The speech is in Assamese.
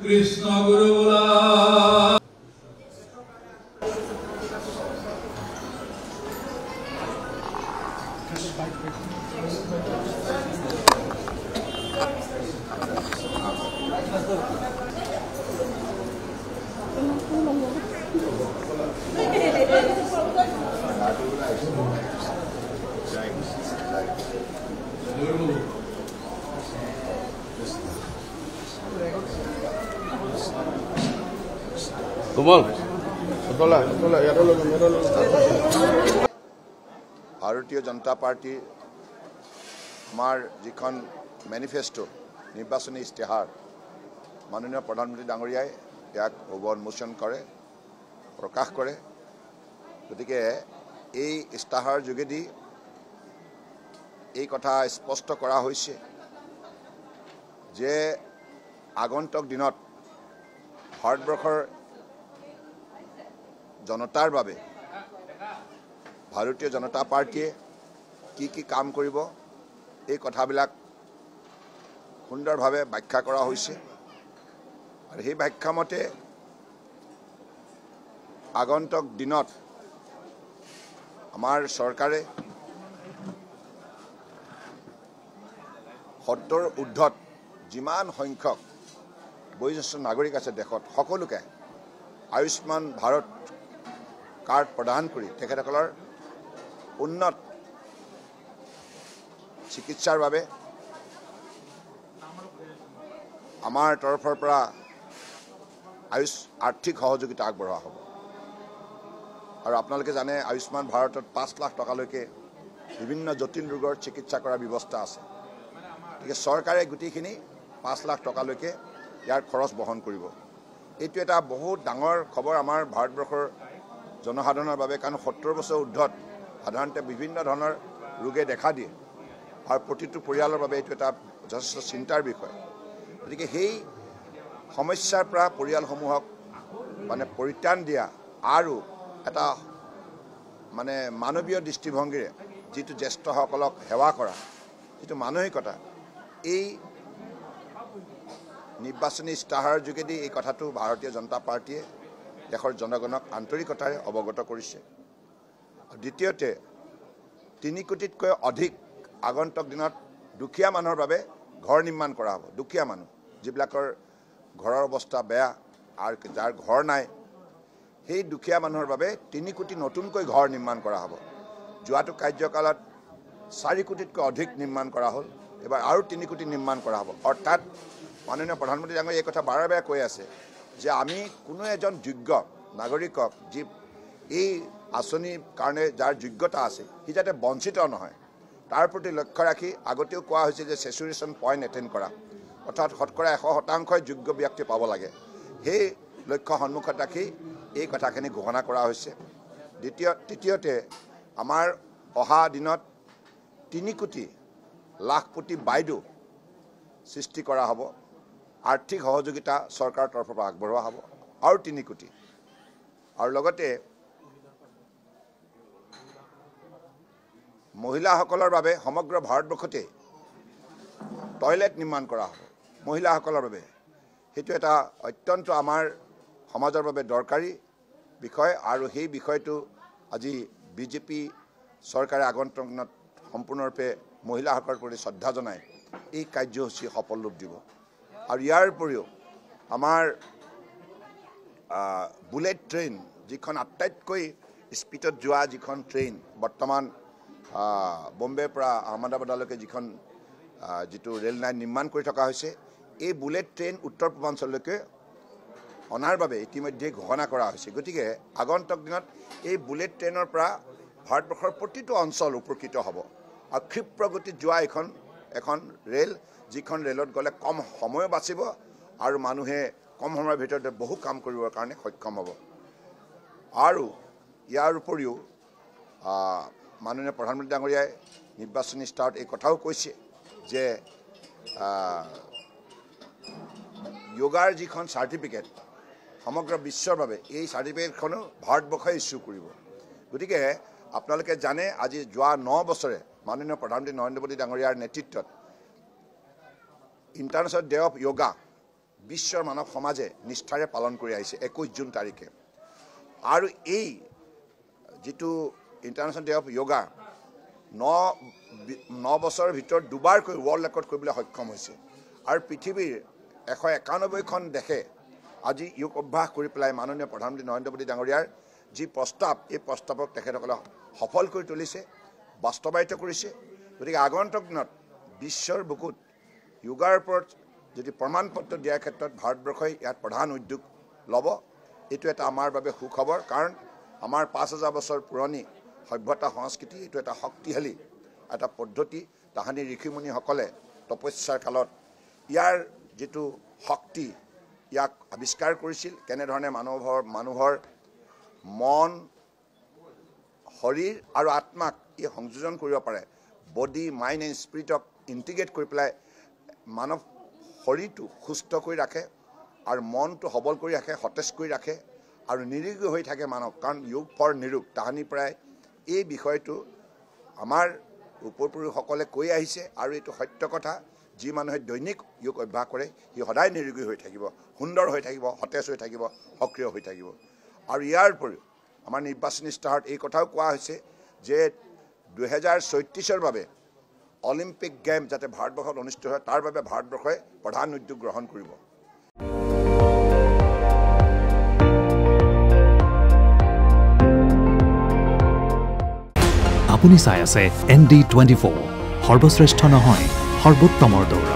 Krishna Guru Bola ভাৰতীয় জনতা পাৰ্টিৰ আমাৰ যিখন মেনিফেষ্টো নিৰ্বাচনী ইস্তেহাৰ মাননীয় প্ৰধানমন্ত্ৰী ডাঙৰীয়াই ইয়াক উন্মোচন কৰে প্ৰকাশ কৰে গতিকে এই ইস্তাহাৰ যোগেদি এই কথা স্পষ্ট কৰা হৈছে যে আগন্তুক দিনত ভাৰতবৰ্ষৰ জনতাৰ বাবে ভাৰতীয় জনতা পাৰ্টিয়ে কি কাম কৰিব এই কথাবিলাক সুন্দৰভাৱে ব্যাখ্যা কৰা হৈছে আৰু সেই ব্যাখ্যা মতে আগন্তুক দিনত আমাৰ চৰকাৰে 70 ঊৰ্ধ্বত যিমান সংখ্যক বয়োজ্যেষ্ঠ নাগৰিক আছে দেশত সকলোকে আয়ুষ্মান ভাৰত কাৰ্ড প্ৰদান কৰি তেখেতসকলৰ উন্নত চিকিৎসাৰ বাবে আমাৰ তৰফৰ পৰা আৰ্থিক সহযোগিতা আগবঢ়োৱা হ'ব আৰু আপোনালোকে জানে আয়ুষ্মান ভাৰতত 5 লাখ টকালৈকে বিভিন্ন জটিল ৰোগৰ চিকিৎসা কৰাৰ ব্যৱস্থা আছে গতিকে চৰকাৰে গোটেইখিনি 5 লাখ টকালৈকে ইয়াৰ খৰচ বহন কৰিব এইটো এটা বহুত ডাঙৰ খবৰ আমাৰ ভাৰতবৰ্ষৰ জনসাধাৰণৰ বাবে কাৰণ 70 বছৰ ঊৰ্ধ্বত সাধাৰণতে বিভিন্ন ধৰণৰ ৰোগে দেখা দিয়ে আৰু প্ৰতিটো পৰিয়ালৰ বাবে এইটো এটা যথেষ্ট চিন্তাৰ বিষয় গতিকে সেই সমস্যাৰ পৰা পৰিয়ালসমূহক মানে পৰিত্ৰাণ দিয়া আৰু এটা মানে মানৱীয় দৃষ্টিভংগীৰে যিটো জ্যেষ্ঠসকলক সেৱা কৰা যিটো মানসিকতা এই নিৰ্বাচনী ইস্তাহাৰৰ যোগেদি এই কথাটো ভাৰতীয় জনতা পাৰ্টিয়ে দেশৰ জনগণক আন্তৰিকতাৰে অৱগত কৰিছে আৰু দ্বিতীয়তে 3 কোটিতকৈ অধিক আগন্তুক দিনত দুখীয়া মানুহৰ বাবে ঘৰ নিৰ্মাণ কৰা হ'ব দুখীয়া মানুহ যিবিলাকৰ ঘৰৰ অৱস্থা বেয়া আৰু যাৰ ঘৰ নাই সেই দুখীয়া মানুহৰ বাবে 3 কোটি নতুনকৈ ঘৰ নিৰ্মাণ কৰা হ'ব যোৱাটো কাৰ্যকালত 4 কোটিতকৈ অধিক নিৰ্মাণ কৰা হ'ল এবাৰ আৰু 3 কোটি নিৰ্মাণ কৰা হ'ব অৰ্থাৎ মাননীয় প্ৰধানমন্ত্ৰী ডাঙৰীয়াই এই কথা বাৰে বাৰে কৈ আছে যে আমি কোনো এজন যোগ্য নাগৰিকক যি এই আঁচনিৰ কাৰণে যাৰ যোগ্যতা আছে সি যাতে বঞ্চিত নহয় তাৰ প্ৰতি লক্ষ্য ৰাখি আগতেও কোৱা হৈছে যে সেচুৰেশ্যন পইণ্ট এটেইন কৰা অৰ্থাৎ শতকৰা 100% যোগ্য ব্যক্তি পাব লাগে সেই লক্ষ্য সন্মুখত ৰাখি এই কথাখিনি ঘোষণা কৰা হৈছে তৃতীয়তে আমাৰ অহা দিনত 3 কোটি লাখপতি বাইদেউ সৃষ্টি কৰা হ'ব আৰ্থিক সহযোগিতা চৰকাৰৰ তৰফৰ পৰা আগবঢ়োৱা হ'ব আৰু 3 কোটি আৰু লগতে মহিলাসকলৰ বাবে সমগ্ৰ ভাৰতবৰ্ষতে টয়লেট নিৰ্মাণ কৰা হ'ব মহিলাসকলৰ বাবে সেইটো এটা অত্যন্ত আমাৰ সমাজৰ বাবে দৰকাৰী বিষয় আৰু সেই বিষয়টো আজি বিজেপি চৰকাৰে আগন্তুক দিনত সম্পূৰ্ণৰূপে মহিলাসকলৰ প্ৰতি শ্ৰদ্ধা জনাই এই কাৰ্যসূচী সফল ৰূপ দিব আৰু ইয়াৰ উপৰিও আমাৰ বুলেট ট্ৰেইন যিখন আটাইতকৈ স্পীডত যোৱা যিখন ট্ৰেইন বৰ্তমান বম্বেৰ পৰা আহমেদাবাদলৈকে যিটো ৰেল লাইন নিৰ্মাণ কৰি থকা হৈছে এই বুলেট ট্ৰেইন উত্তৰ পূৰ্বাঞ্চললৈকে অনাৰ বাবে ইতিমধ্যে ঘোষণা কৰা হৈছে গতিকে আগন্তুক দিনত এই বুলেট ট্ৰেইনৰ পৰা ভাৰতবৰ্ষৰ প্ৰতিটো অঞ্চল উপকৃত হ'ব আৰু ক্ষিপ্ৰ গতিত যোৱা এখন ৰেল যিখন ৰেলত গ'লে কম সময় বাচিব আৰু মানুহে কম সময়ৰ ভিতৰতে বহু কাম কৰিবৰ কাৰণে সক্ষম হ'ব আৰু ইয়াৰ উপৰিও মাননীয় প্ৰধানমন্ত্ৰী ডাঙৰীয়াই নিৰ্বাচনী ইস্তাহাৰত এই কথাও কৈছে যে যোগাৰ যিখন চাৰ্টিফিকেট সমগ্ৰ বিশ্বৰ বাবে এই চাৰ্টিফিকেটখনো ভাৰতবৰ্ষই ইস্যু কৰিব। গতিকে আপোনালোকে জানে আজি যোৱা 9 বছৰে মাননীয় প্ৰধানমন্ত্ৰী নৰেন্দ্ৰ মোদী ডাঙৰীয়াৰ নেতৃত্বত ইণ্টাৰনেশ্যনেল ডে অফ য়োগা বিশ্বৰ মানৱ সমাজে নিষ্ঠাৰে পালন কৰি আহিছে 21 জুন তাৰিখে। আৰু এই যিটো ইণ্টাৰনেশ্যনেল ডে অফ য়োগা 9 বছৰৰ ভিতৰত দুবাৰকৈ ৱৰ্ল্ড ৰেকৰ্ড কৰিবলৈ সক্ষম হৈছে। আৰু পৃথিৱীৰ 191খন দেশে আজি যোগ অভ্যাস কৰি পেলাই মাননীয় প্ৰধানমন্ত্ৰী নৰেন্দ্ৰ মোদী ডাঙৰীয়াৰ যি প্ৰস্তাৱ এই প্ৰস্তাৱক তেখেতসকলে সফল কৰি তুলিছে, বাস্তৱায়িত কৰিছে। গতিকে আগন্তুক দিনত বিশ্বৰ বুকুত যোগাৰ ওপৰত যদি প্ৰমাণ পত্ৰ দিয়াৰ ক্ষেত্ৰত ভাৰতবৰ্ষই ইয়াত প্ৰধান উদ্যোগ ল'ব, এইটো এটা আমাৰ বাবে সুখবৰ। কাৰণ আমাৰ 5000 বছৰ পুৰণি সভ্যতা সংস্কৃতি এইটো এটা শক্তিশালী এটা পদ্ধতি। তাহানি ঋষিমুনিসকলে তপস্যাৰ কালত ইয়াৰ যিটো শক্তি ইয়াক আৱিষ্কাৰ কৰিছিল, কেনেধৰণে মানুহৰ মন, শৰীৰ আৰু আত্মাক ই সংযোজন কৰিব পাৰে। বডি, মাইণ্ড এণ্ড স্পিৰিটক ইণ্টিগ্ৰেট কৰি পেলাই মানৱ শৰীৰটো সুস্থ কৰি ৰাখে আৰু মনটো সবল কৰি ৰাখে, সতেজ কৰি ৰাখে আৰু নিৰোগী হৈ থাকে মানৱ। কাৰণ যোগ ফৰ নিৰোগ তাহানিৰ পৰাই এই বিষয়টো আমাৰ পূৰ্বপুৰুষসকলে কৈ আহিছে আৰু এইটো সত্য কথা। যি মানুহে দৈনিক যোগ অভ্যাস কৰে সি সদায় নিৰোগী হৈ থাকিব, সুন্দৰ হৈ থাকিব, সতেজ হৈ থাকিব, সক্ৰিয় হৈ থাকিব। আৰু ইয়াৰ উপৰিও আমাৰ নিৰ্বাচনী ইস্তাহাৰত এই কথাও কোৱা হৈছে যে 2034 বাবে অলিম্পিক গেম যাতে ভাৰতবৰ্ষত অনুষ্ঠিত হয় তাৰ বাবে ভাৰতবৰ্ষই প্ৰধান উদ্যোগ গ্ৰহণ কৰিব। আপুনি চাই আছে ND24, সৰ্বশ্ৰেষ্ঠ নহয় সৰ্বোত্তমৰ দৌৰা।